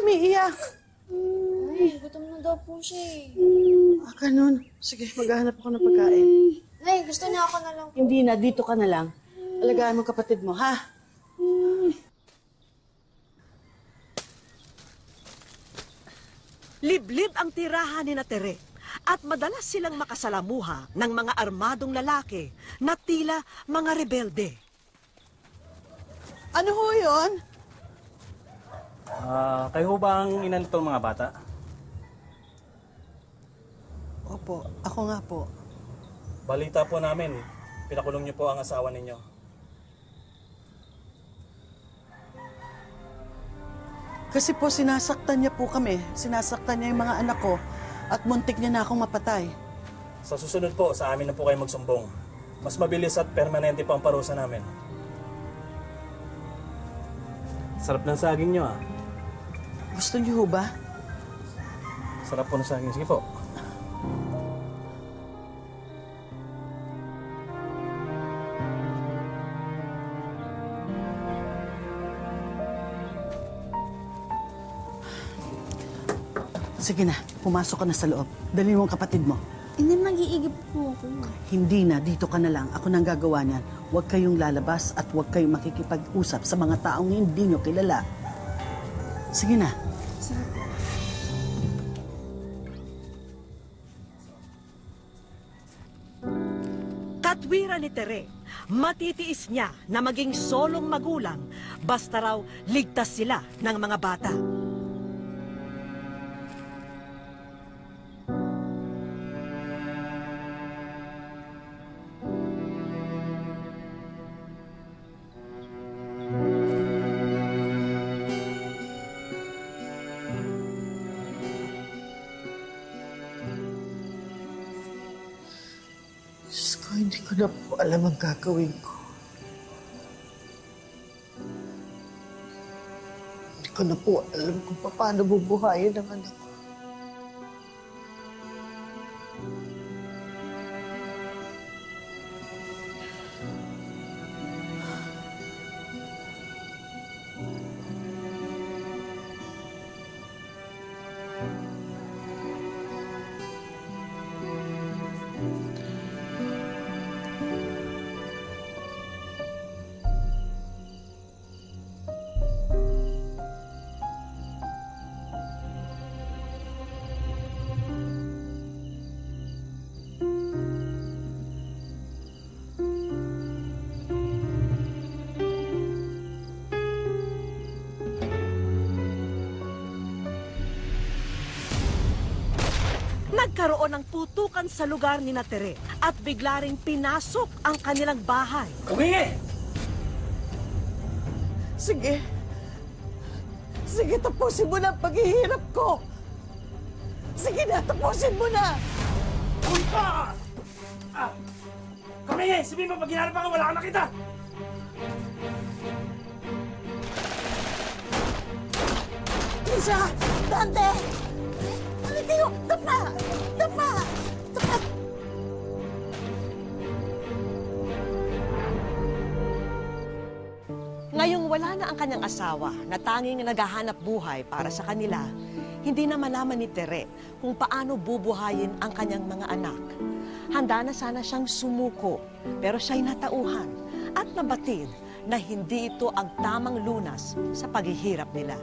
umiiyak? Nay, gutom na daw po siya eh. Ganun. Sige, maghahanap ako ng pagkain. Nay, gusto niya ako na lang. Hindi na, dito ka na lang. Alagaan mo kapatid mo, ha? Liblib ang tirahan ni Tere at madalas silang makasalamuha ng mga armadong lalaki na tila mga rebelde. Ano ho yun? Kayo ho ba ang ina nitong mga bata? Opo, ako nga po. Balita po namin, pinakulong niyo po ang asawa ninyo. Kasi po sinasaktan niya po kami. Sinasaktan niya yung mga anak ko at muntik niya na akong mapatay. Sa susunod po, sa amin na po kayo magsumbong. Mas mabilis at permanente pa ang parusa namin. Sarap ng saging niyo, ah. Gusto niyo ho ba? Sarap po ng saging. Sige po. Sige na, pumasok ka na sa loob. Dali mo ang kapatid mo. Hindi, mag-iigib po ako. Hindi na, dito ka na lang. Ako nang gagawa niyan. Huwag kayong lalabas at huwag kayong makikipag-usap sa mga taong hindi nyo kilala. Sige na. Sige po. Katwira ni Tere, matitiis niya na maging solong magulang basta raw ligtas sila ng mga bata. Diyos ko, hindi ko na po alam ang gagawin ko. Hindi ko na po alam kung paano bubuhayin ang anak ko. Nagkaroon ng putukan sa lugar ni Tere at bigla ring pinasok ang kanilang bahay. Kumingi! Sige. Sige, tapusin mo na ang paghihirap ko. Sige na, tapusin mo na. Uy ka! Kumingi! Sabihin mo, pag hinarap ako, wala ka nakita! Lisa! Dante! Ano kayo? Tapa! Tapa! Tapa! Ngayong wala na ang kanyang asawa na tanging naghahanap buhay para sa kanila, hindi na malaman ni Tere kung paano bubuhayin ang kanyang mga anak. Handa na sana siyang sumuko, pero siya'y natauhan at nabatid na hindi ito ang tamang lunas sa paghihirap nila.